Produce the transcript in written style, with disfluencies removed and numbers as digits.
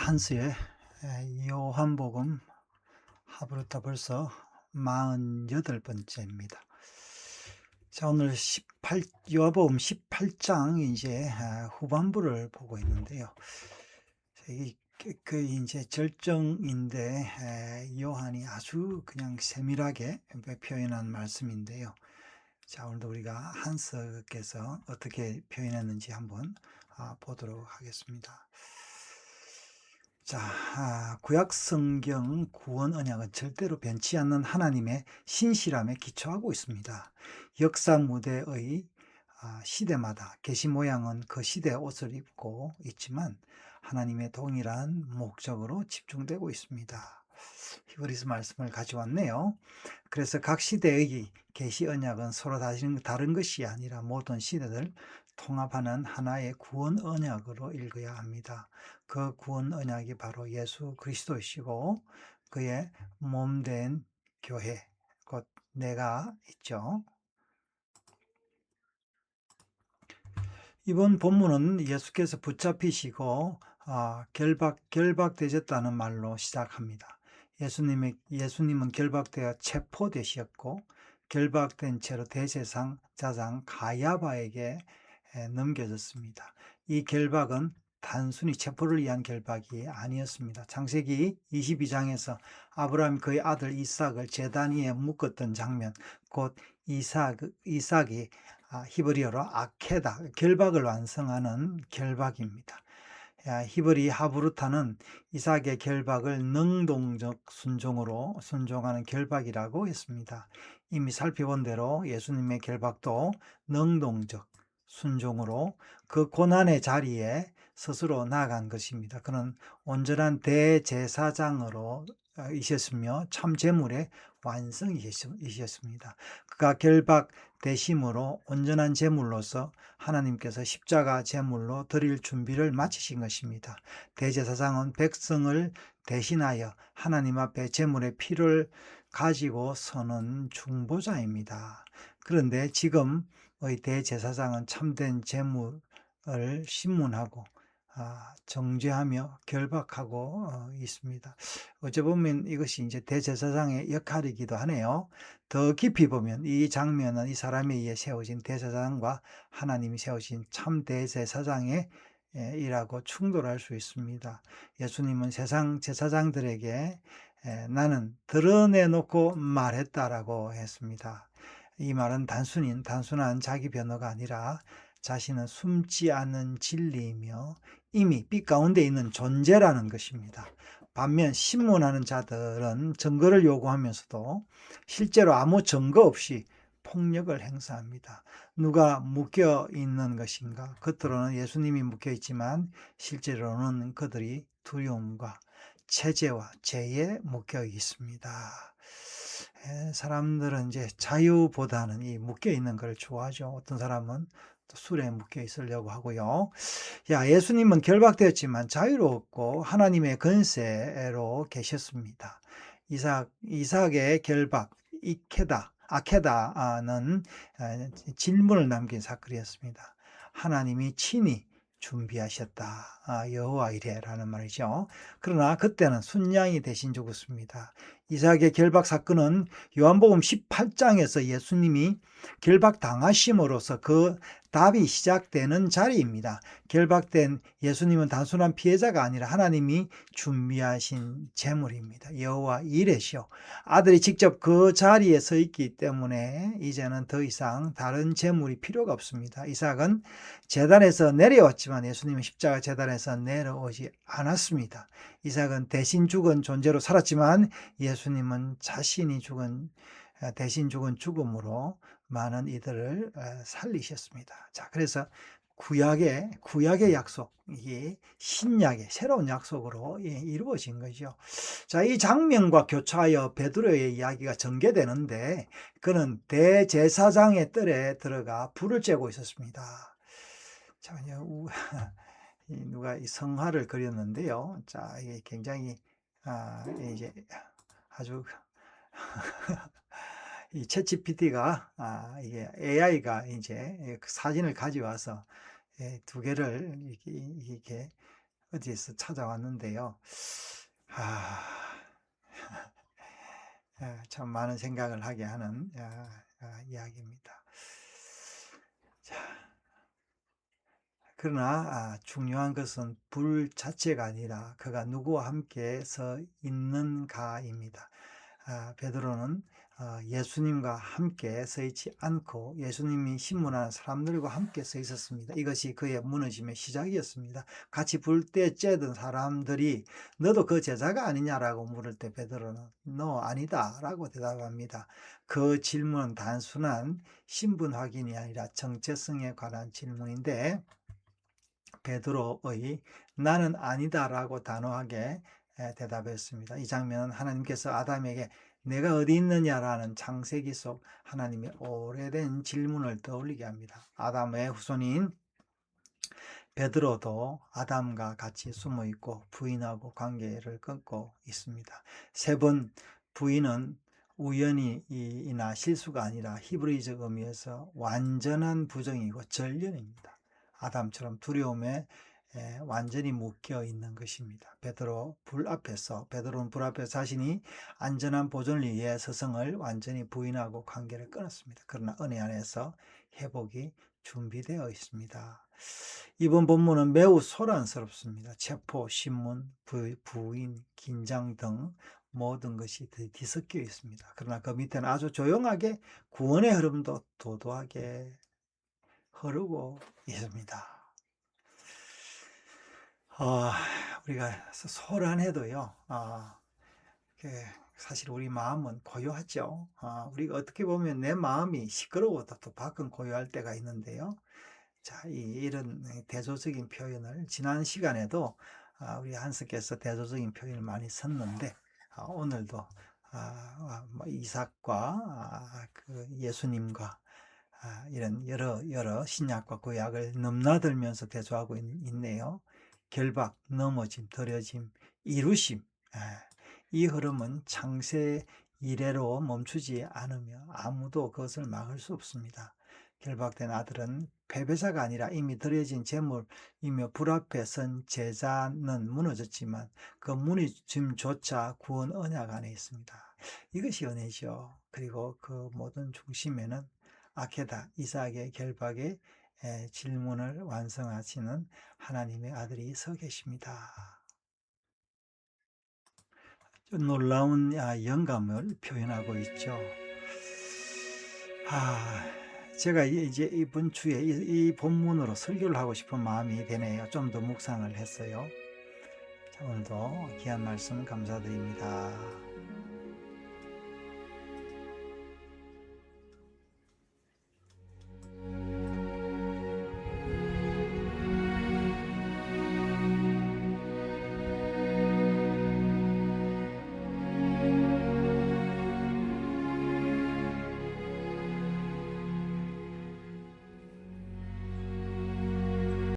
한스의 요한복음 하부르타 벌써 48번째입니다. 자, 오늘 요한복음 18장 이제 후반부를 보고 있는데요. 이제 절정인데 요한이 아주 그냥 세밀하게 표현한 말씀인데요. 자, 오늘도 우리가 한스께서 어떻게 표현했는지 한번 보도록 하겠습니다. 자, 구약 성경 구원 언약은 절대로 변치 않는 하나님의 신실함에 기초하고 있습니다. 역사 무대의 시대마다 계시 모양은 그 시대의 옷을 입고 있지만 하나님의 동일한 목적으로 집중되고 있습니다. 히브리서 말씀을 가져왔네요. 그래서 각 시대의 계시 언약은 서로 다른 것이 아니라 모든 시대들 통합하는 하나의 구원 언약으로 읽어야 합니다. 그 구원 언약이 바로 예수 그리스도이시고 그의 몸된 교회, 곧 내가 있죠. 이번 본문은 예수께서 붙잡히시고 결박되셨다는 말로 시작합니다. 예수님은 결박되어 체포되셨고 결박된 채로 대제사장 가야바에게 넘겨졌습니다. 이 결박은 단순히 체포를 위한 결박이 아니었습니다. 창세기 22장에서 아브라함이 그의 아들 이삭을 제단 위에 묶었던 장면, 곧 이삭이 히브리어로 아케다, 결박을 완성하는 결박입니다. 히브리 하브루타는 이삭의 결박을 능동적 순종하는 결박이라고 했습니다. 이미 살펴본 대로 예수님의 결박도 능동적 순종으로 그 고난의 자리에 스스로 나아간 것입니다. 그는 온전한 대제사장으로 이셨으며 참 제물의 완성이셨습니다. 그가 결박되심으로 온전한 제물로서 하나님께서 십자가 제물로 드릴 준비를 마치신 것입니다. 대제사장은 백성을 대신하여 하나님 앞에 제물의 피를 가지고 서는 중보자입니다. 그런데 지금의 대제사장은 참된 제물을 신문하고 정죄하며 결박하고 있습니다. 어찌 보면 이것이 이제 대제사장의 역할이기도 하네요. 더 깊이 보면 이 장면은 이 사람에 의해 세워진 대제사장과 하나님이 세우신 참 대제사장의 이라고 충돌할 수 있습니다. 예수님은 세상 제사장들에게 나는 드러내놓고 말했다라고 했습니다. 이 말은 단순한 자기 변호가 아니라 자신은 숨지 않는 진리이며 이미 빛 가운데 있는 존재라는 것입니다. 반면 신문하는 자들은 증거를 요구하면서도 실제로 아무 증거 없이 폭력을 행사합니다. 누가 묶여 있는 것인가? 겉으로는 예수님이 묶여 있지만 실제로는 그들이 두려움과 체제와 죄에 묶여 있습니다. 사람들은 이제 자유보다는 이 묶여 있는 걸 좋아하죠. 어떤 사람은 또 술에 묶여 있으려고 하고요. 예수님은 결박되었지만 자유로웠고 하나님의 권세로 계셨습니다. 이삭의 결박, 아케다는 질문을 남긴 사건이었습니다. 하나님이 친히 준비하셨다. 여호와 이레라는 말이죠. 그러나 그때는 순양이 대신 죽었습니다. 이삭의 결박 사건은 요한복음 18장에서 예수님이 결박당하심으로써 그 답이 시작되는 자리입니다. 결박된 예수님은 단순한 피해자가 아니라 하나님이 준비하신 제물입니다. 여호와 이레시오. 아들이 직접 그 자리에 서 있기 때문에 이제는 더 이상 다른 제물이 필요가 없습니다. 이삭은 제단에서 내려왔지만 예수님은 십자가 제단에서 내려오지 않았습니다. 이삭은 대신 죽은 존재로 살았지만 예수님은 대신 죽은 죽음으로 많은 이들을 살리셨습니다. 자, 그래서 구약의 약속, 이게 신약의 새로운 약속으로 이루어진 거죠. 자, 이 장면과 교차하여 베드로의 이야기가 전개되는데 그는 대제사장의 뜰에 들어가 불을 쬐고 있었습니다. 자, 누가 이 성화를 그렸는데요. 자, 이게 굉장히 이제 아주 이 챗GPT가 이게 AI가 이제 그 사진을 가져와서 두 개를 이렇게 어디에서 찾아왔는데요. 아, 참 많은 생각을 하게 하는 이야기입니다. 자, 그러나 중요한 것은 불 자체가 아니라 그가 누구와 함께 서 있는가입니다. 베드로는 예수님과 함께 서 있지 않고 예수님이 신문하는 사람들과 함께 서 있었습니다. 이것이 그의 무너짐의 시작이었습니다. 같이 불 때 쬐던 사람들이 너도 그 제자가 아니냐라고 물을 때 베드로는 너 아니다라고 대답합니다. 그 질문은 단순한 신분 확인이 아니라 정체성에 관한 질문인데 베드로의 나는 아니다라고 단호하게 대답했습니다. 이 장면은 하나님께서 아담에게 내가 어디 있느냐라는 창세기 속 하나님의 오래된 질문을 떠올리게 합니다. 아담의 후손인 베드로도 아담과 같이 숨어 있고 부인하고 관계를 끊고 있습니다. 세 번 부인은 우연이나 실수가 아니라 히브리적 의미에서 완전한 부정이고 전련입니다. 아담처럼 두려움에 완전히 묶여 있는 것입니다. 베드로는 불 앞에서 자신이 안전한 보존을 위해 스승을 완전히 부인하고 관계를 끊었습니다. 그러나 은혜 안에서 회복이 준비되어 있습니다. 이번 본문은 매우 소란스럽습니다. 체포, 신문, 부인, 긴장 등 모든 것이 뒤섞여 있습니다. 그러나 그 밑에는 아주 조용하게 구원의 흐름도 도도하게 흐르고 있습니다. 우리가 소란해도요, 사실 우리 마음은 고요하죠. 우리가 어떻게 보면 내 마음이 시끄러워도 또 밖은 고요할 때가 있는데요. 자, 이런 대조적인 표현을 지난 시간에도 우리 한스께서 대조적인 표현을 많이 썼는데 오늘도 이삭과 그 예수님과 이런 여러 신약과 구약을 넘나들면서 대조하고 있네요. 결박, 넘어짐, 더뎌짐, 이루심. 이 흐름은 창세 이래로 멈추지 않으며 아무도 그것을 막을 수 없습니다. 결박된 아들은 패배자가 아니라 이미 더뎌진 재물이며 불 앞에 선 제자는 무너졌지만 그 무너짐조차 구원 언약 안에 있습니다. 이것이 은혜죠. 그리고 그 모든 중심에는 아케다, 이삭의 결박의 질문을 완성하시는 하나님의 아들이 서 계십니다. 놀라운 영감을 표현하고 있죠. 제가 이제 이번 주에 이 본문으로 설교를 하고 싶은 마음이 되네요. 좀 더 묵상을 했어요. 자, 오늘도 귀한 말씀 감사드립니다.